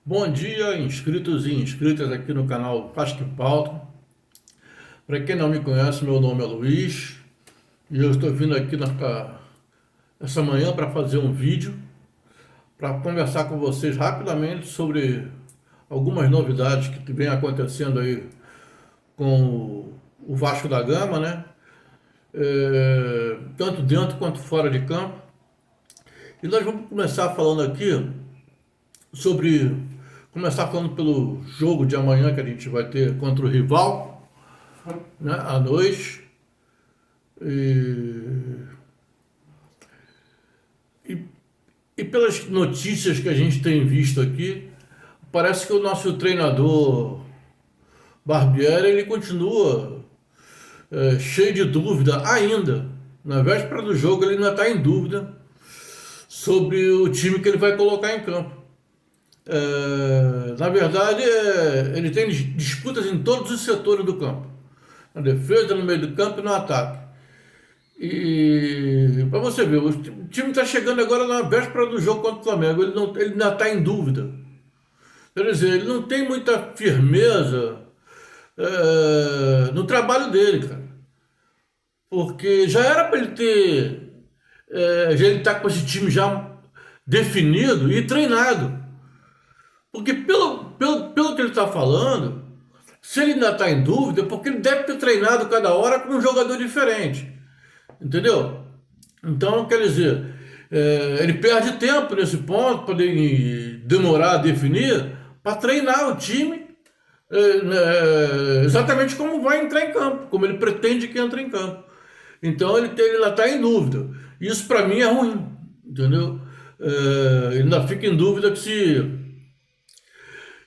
Bom dia, inscritos e inscritas aqui no canal Casque Pauta. Para quem não me conhece, meu nome é Luiz e eu estou vindo aqui essa manhã para fazer um vídeo para conversar com vocês rapidamente sobre algumas novidades que vem acontecendo aí com o Vasco da Gama, né? Tanto dentro quanto fora de campo. E nós vamos começar falando aqui sobre começar falando pelo jogo de amanhã que a gente vai ter contra o rival, né, à noite. E, e, e pelas notícias que a gente tem visto aqui, parece que o nosso treinador Barbieri ele continua cheio de dúvida ainda. Na véspera do jogo ele ainda está em dúvida sobre o time que ele vai colocar em campo. Na verdade, ele tem disputas em todos os setores do campo. Na defesa, no meio do campo e no ataque. E para você ver, o time está chegando agora na véspera do jogo contra o Flamengo. Ele ainda está em dúvida. Quer dizer, ele não tem muita firmeza no trabalho dele, cara. Porque já era para ele ter. Já ele tá com esse time já definido e treinado. Porque pelo que ele está falando, se ele ainda está em dúvida, é porque ele deve ter treinado cada hora com um jogador diferente. Entendeu? Então, quer dizer, ele perde tempo nesse ponto, para demorar a definir, para treinar o time exatamente como vai entrar em campo, como ele pretende que entre em campo. Então, ele ainda está em dúvida. Isso para mim é ruim, entendeu? Ele ainda fica em dúvida que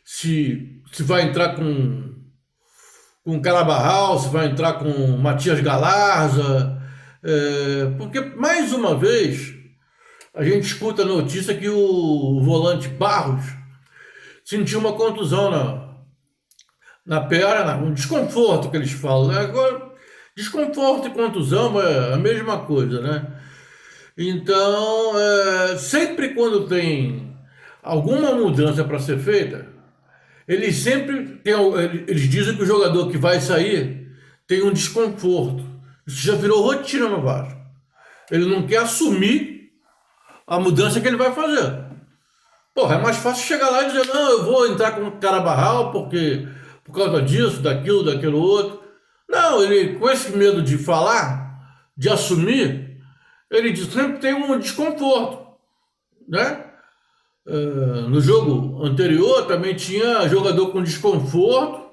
se vai entrar com Carabarral, se vai entrar com Matias Galarza, porque mais uma vez a gente escuta a notícia que o volante Barros sentiu uma contusão na perna, um desconforto que eles falam, né? Agora, desconforto e contusão é a mesma coisa, né? Então, sempre quando tem alguma mudança para ser feita, eles dizem que o jogador que vai sair tem um desconforto. Isso já virou rotina no Vasco. Ele não quer assumir a mudança que ele vai fazer. Porra, é mais fácil chegar lá e dizer, não, eu vou entrar com o Carabarral porque por causa disso, daquilo outro. Não, ele com esse medo de falar, de assumir, ele diz, sempre tem um desconforto, né? No jogo anterior também tinha jogador com desconforto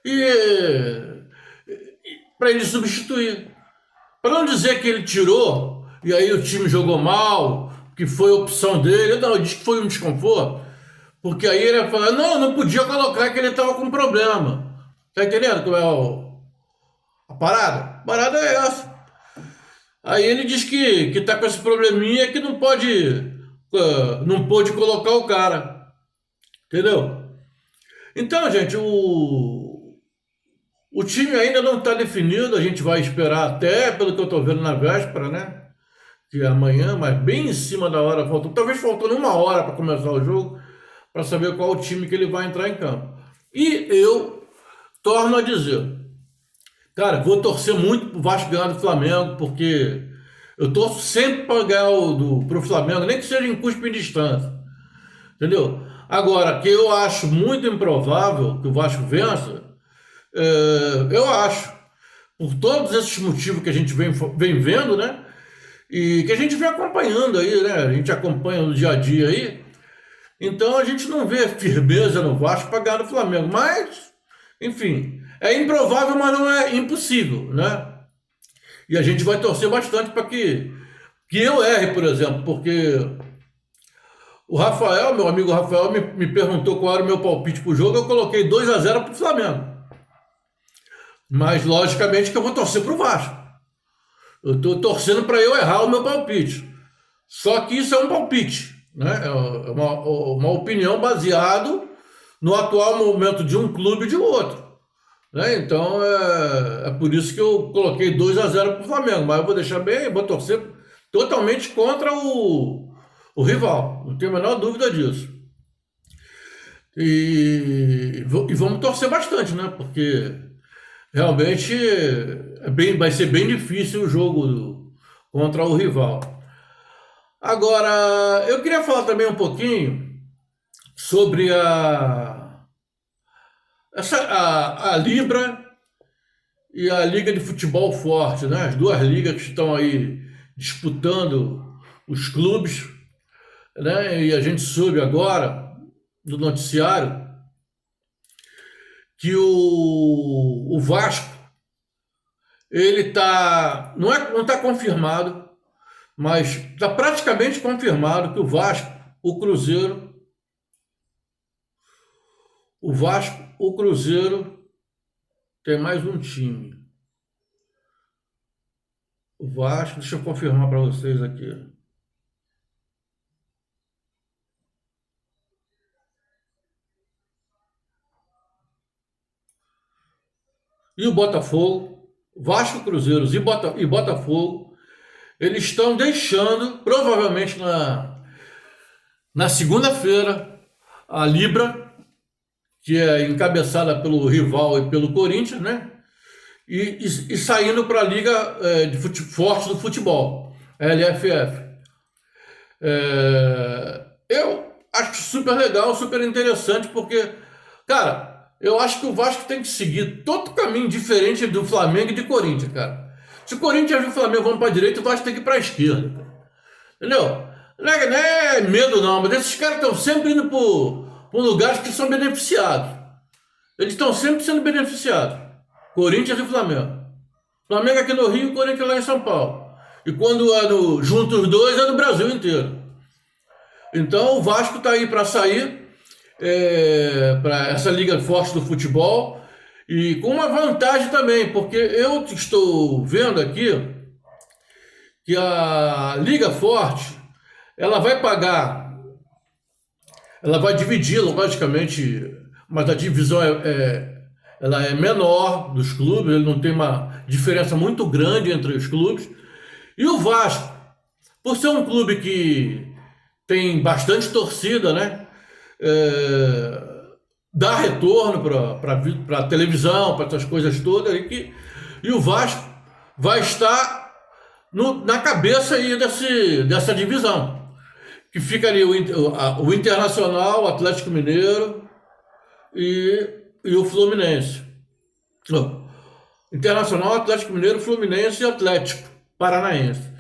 e para ele substituir. Para não dizer que ele tirou e aí o time jogou mal, que foi opção dele, não, ele disse que foi um desconforto, porque aí ele ia falar, não podia colocar que ele estava com problema. Tá entendendo como é a parada? A parada é essa. Aí ele diz que tá com esse probleminha que não pôde colocar o cara. Entendeu? Então, gente, o time ainda não está definido, a gente vai esperar até, pelo que eu estou vendo na véspera, né? Que é amanhã, mas bem em cima da hora, talvez faltando uma hora para começar o jogo, para saber qual o time que ele vai entrar em campo. E eu torno a dizer, cara, vou torcer muito pro Vasco ganhar do Flamengo, porque eu torço sempre para ganhar pro Flamengo, nem que seja em cuspe em distância. Entendeu? Agora, que eu acho muito improvável que o Vasco vença, eu acho, por todos esses motivos que a gente vem vendo, né? E que a gente vem acompanhando aí, né? A gente acompanha no dia a dia aí. Então a gente não vê firmeza no Vasco para ganhar do Flamengo. Mas, enfim, é improvável, mas não é impossível, né? E a gente vai torcer bastante para que eu erre, por exemplo, porque o Rafael, meu amigo Rafael, me perguntou qual era o meu palpite pro jogo, eu coloquei 2-0 pro Flamengo. Mas, logicamente, que eu vou torcer pro Vasco. Eu estou torcendo para eu errar o meu palpite. Só que isso é um palpite, né? É uma opinião baseado no atual momento de um clube e de outro. Né? Então, é por isso que eu coloquei 2-0 pro Flamengo. Mas eu vou deixar bem, vou torcer totalmente contra o rival. Não tenho a menor dúvida disso. E vamos torcer bastante, né? Porque realmente vai ser bem difícil o jogo contra o rival. Agora, eu queria falar também um pouquinho sobre a Libra e a Liga de Futebol Forte, né? As duas ligas que estão aí disputando os clubes, né? E a gente soube agora do noticiário que o Vasco, ele não está confirmado, mas está praticamente confirmado que o Cruzeiro tem mais um time. O Vasco, deixa eu confirmar para vocês aqui. E o Botafogo, Vasco, Cruzeiros e Botafogo, eles estão deixando, provavelmente na segunda-feira, a Libra, que é encabeçada pelo rival e pelo Corinthians, né? E saindo para a Liga Forte do Futebol, a LFF. Eu acho super legal, super interessante, porque, cara, eu acho que o Vasco tem que seguir todo caminho diferente do Flamengo e de Corinthians, cara. Se o Corinthians e o Flamengo vão para a direita, o Vasco tem que ir para a esquerda, cara. Entendeu? Não é medo, não, mas esses caras estão sempre indo por lugares que são beneficiados. Eles estão sempre sendo beneficiados. Corinthians e Flamengo. Flamengo aqui no Rio, Corinthians lá em São Paulo. E quando junto os dois, é no Brasil inteiro. Então o Vasco está aí para sair para essa Liga Forte do Futebol e com uma vantagem também, porque eu estou vendo aqui que a Liga Forte ela vai pagar, ela vai dividir, logicamente, mas a divisão ela é menor dos clubes, ele não tem uma diferença muito grande entre os clubes. E o Vasco, por ser um clube que tem bastante torcida, né? Dá retorno para a televisão, para essas coisas todas. E o Vasco vai estar na cabeça aí dessa divisão. Que fica ali o Internacional, o Atlético Mineiro e o Fluminense. Internacional, Atlético Mineiro, Fluminense e Atlético Paranaense.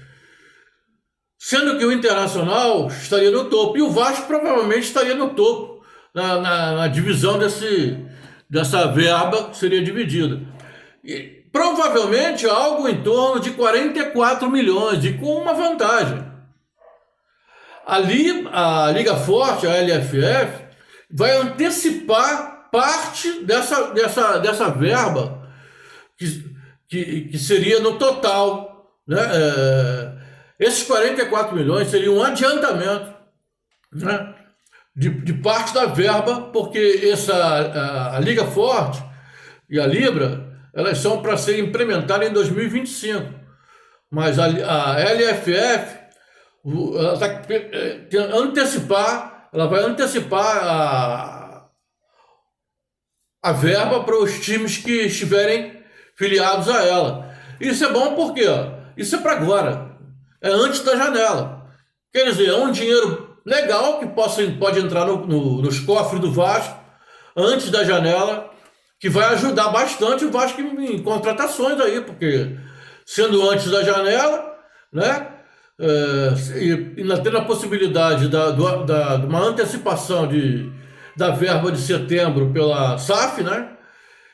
Sendo que o Internacional estaria no topo e o Vasco provavelmente estaria no topo na divisão dessa verba que seria dividida. E provavelmente algo em torno de 44 milhões e com uma vantagem. Ali a Liga Forte, a LFF, vai antecipar parte dessa verba que seria no total, né? Esses 44 milhões seriam um adiantamento, né, de parte da verba, porque a Liga Forte e a Libra, elas são para serem implementadas em 2025. Mas a LFF ela vai antecipar a verba para os times que estiverem filiados a ela. Isso é bom porque isso é para agora. É antes da janela. Quer dizer, é um dinheiro legal que pode entrar nos cofres do Vasco antes da janela, que vai ajudar bastante o Vasco em contratações aí, porque sendo antes da janela, né? E ainda tendo a possibilidade de uma antecipação da verba de setembro pela SAF, né?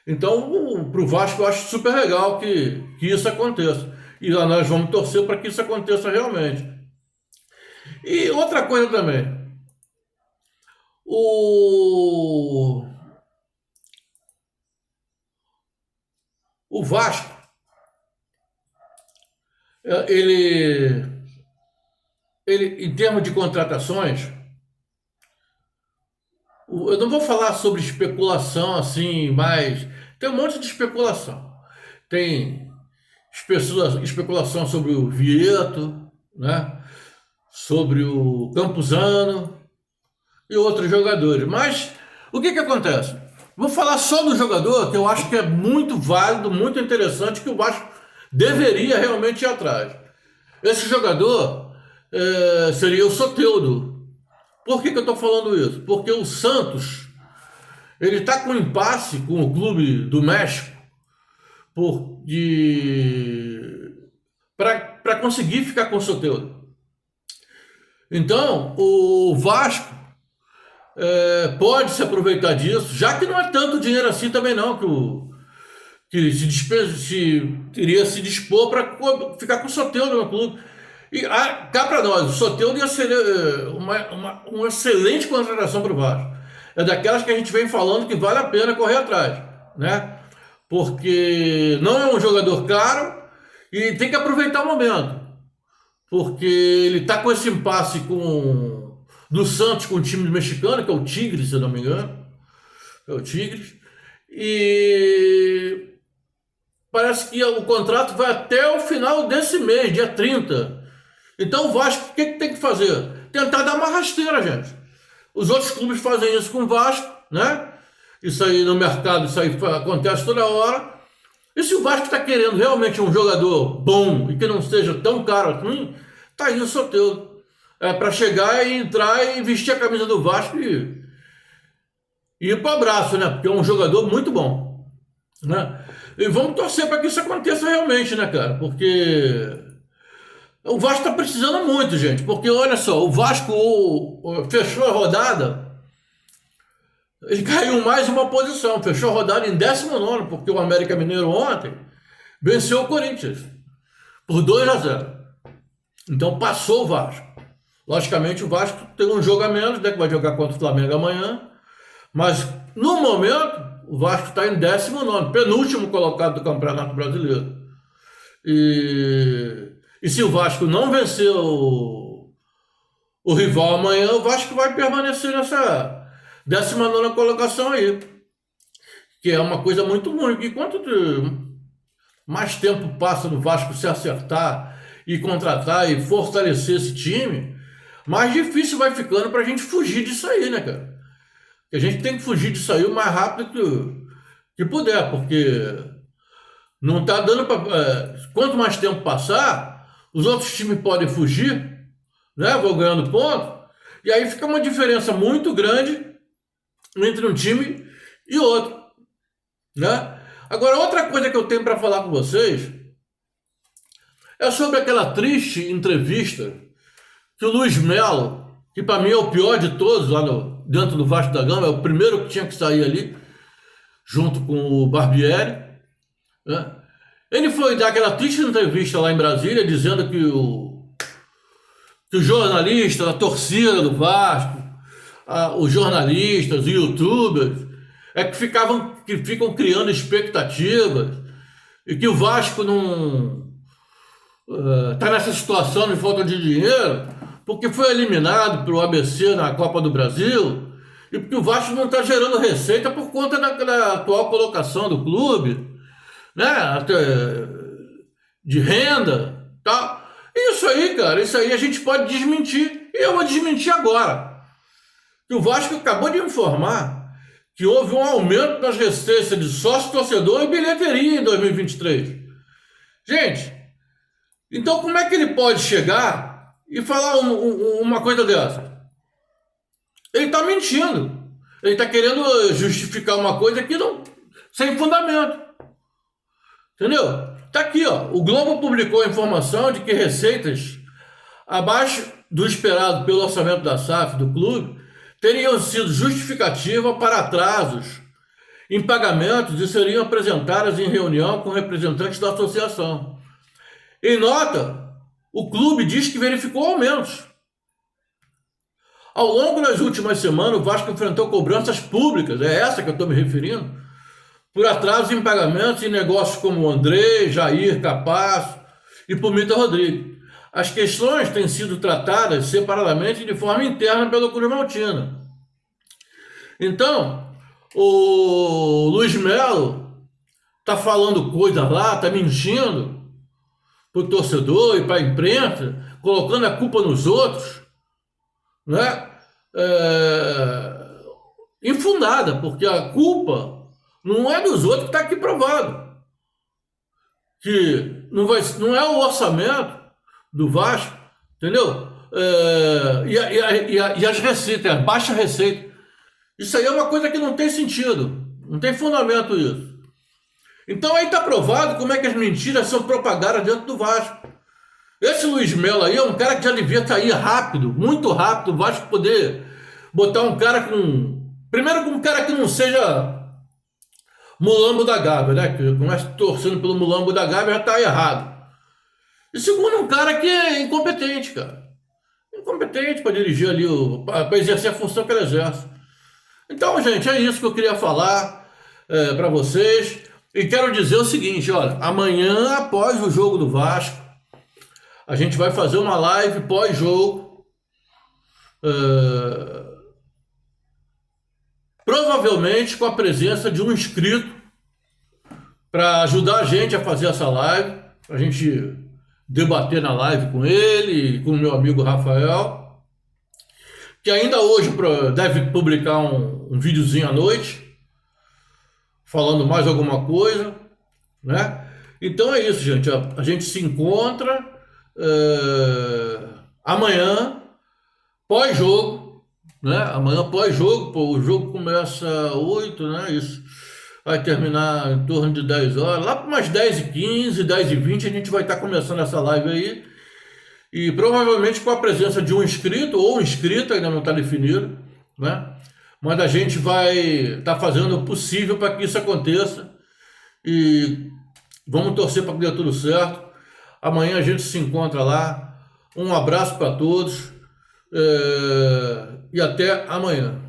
Então, para o Vasco, eu acho super legal que isso aconteça. E nós vamos torcer para que isso aconteça realmente. E outra coisa também. O Vasco, ele em termos de contratações, eu não vou falar sobre especulação assim, mas tem um monte de especulação. Tem especulação sobre o Vieto, né? Sobre o Campuzano e outros jogadores. Mas O que que acontece? Vou falar só do jogador, que eu acho que é muito válido, muito interessante, que o Vasco deveria realmente ir atrás. Esse jogador seria o Soteldo. Por que que eu estou falando isso? Porque o Santos, ele está com um impasse com o clube do México para conseguir ficar com o Soteldo. Então, o Vasco pode se aproveitar disso, já que não é tanto dinheiro assim também não, que se iria se dispor para ficar com o Soteldo no clube. E cá para nós, o Soteldo ia ser uma excelente contratação para o Vasco. É daquelas que a gente vem falando que vale a pena correr atrás, né? Porque não é um jogador caro e tem que aproveitar o momento. Porque ele está com esse impasse do Santos com o time mexicano, que é o Tigres, se eu não me engano. É o Tigres. E parece que o contrato vai até o final desse mês, dia 30. Então o Vasco, o que tem que fazer? Tentar dar uma rasteira, gente. Os outros clubes fazem isso com o Vasco, né? Isso aí no mercado, isso aí acontece toda hora. E se o Vasco está querendo realmente um jogador bom e que não seja tão caro assim, tá aí o Soteldo. Para chegar e entrar e vestir a camisa do Vasco e ir para o abraço, né? Porque é um jogador muito bom, né? E vamos torcer para que isso aconteça realmente, né, cara? Porque o Vasco está precisando muito, gente. Porque olha só, o Vasco fechou a rodada, ele caiu mais uma posição, fechou a rodada em 19º, porque o América Mineiro ontem venceu o Corinthians por 2-0. Então passou o Vasco. Logicamente o Vasco tem um jogo a menos, né, que vai jogar contra o Flamengo amanhã. Mas no momento o Vasco está em 19º, penúltimo colocado do Campeonato Brasileiro. E se o Vasco não vencer o rival amanhã, o Vasco vai permanecer nessa 19ª colocação aí. Que é uma coisa muito ruim. E quanto mais tempo passa no Vasco se acertar e contratar e fortalecer esse time, mais difícil vai ficando para a gente fugir disso aí, né, cara? A gente tem que fugir disso aí o mais rápido que puder, porque não tá dando para. Quanto mais tempo passar, os outros times podem fugir, né? Vão ganhando ponto, e aí fica uma diferença muito grande entre um time e outro, né? Agora, outra coisa que eu tenho para falar com vocês é sobre aquela triste entrevista que o Luiz Melo, que para mim é o pior de todos lá dentro do Vasco da Gama, é o primeiro que tinha que sair ali, junto com o Barbieri, né? Ele foi dar aquela triste entrevista lá em Brasília, dizendo que os jornalistas, a torcida do Vasco, os jornalistas, os youtubers, que ficam criando expectativas, e que o Vasco não está nessa situação de falta de dinheiro, porque foi eliminado pelo ABC na Copa do Brasil, e porque o Vasco não está gerando receita por conta da atual colocação do clube, né? De renda, tá? Isso aí, cara, isso aí a gente pode desmentir, e eu vou desmentir agora. Que o Vasco acabou de informar que houve um aumento nas receitas de sócio-torcedor e bilheteria em 2023. Gente, então como é que ele pode chegar e falar uma coisa dessa? Ele está mentindo. Ele está querendo justificar uma coisa que não, sem fundamento. Entendeu? Tá aqui, ó. O Globo publicou a informação de que receitas abaixo do esperado pelo orçamento da SAF do clube teriam sido justificativa para atrasos em pagamentos e seriam apresentadas em reunião com representantes da associação. Em nota, o clube diz que verificou aumentos. Ao longo das últimas semanas, o Vasco enfrentou cobranças públicas, é essa que eu estou me referindo, por atrasos em pagamentos em negócios como André, Jair, Capasso e Pumita Rodrigues. As questões têm sido tratadas separadamente de forma interna pelo Cruz Maltina. Então, o Luiz Melo está falando coisa lá, está mentindo para o torcedor e para a imprensa, colocando a culpa nos outros, né? infundada, porque a culpa não é dos outros que está aqui provado. Que não é o orçamento do Vasco, entendeu? E as receitas, a baixa receita. Isso aí é uma coisa que não tem sentido, não tem fundamento isso. Então aí está provado como é que as mentiras são propagadas dentro do Vasco. Esse Luiz Melo aí é um cara que já devia cair rápido, muito rápido, o Vasco poder botar um cara com... Primeiro com um cara que não seja mulambo da Gávea, né? Que começa torcendo pelo mulambo da Gávea já tá errado. E segundo, um cara que é incompetente, cara. Incompetente para dirigir ali, para exercer a função que ele exerce. Então, gente, é isso que eu queria falar para vocês. E quero dizer o seguinte, olha, amanhã, após o jogo do Vasco, a gente vai fazer uma live pós-jogo. Provavelmente com a presença de um inscrito para ajudar a gente a fazer essa live, a gente debater na live com ele e com o meu amigo Rafael, que ainda hoje deve publicar um videozinho à noite, falando mais alguma coisa, né? Então é isso, gente. A gente se encontra amanhã, pós-jogo, né? Amanhã pós-jogo, o jogo começa às 8, né? Isso vai terminar em torno de 10 horas. Lá para umas 10h15, 10h20, a gente vai estar começando essa live aí. E provavelmente com a presença de um inscrito ou inscrita, ainda não está definido, né? Mas a gente vai estar fazendo o possível para que isso aconteça. E vamos torcer para que dê tudo certo. Amanhã a gente se encontra lá. Um abraço para todos. E até amanhã.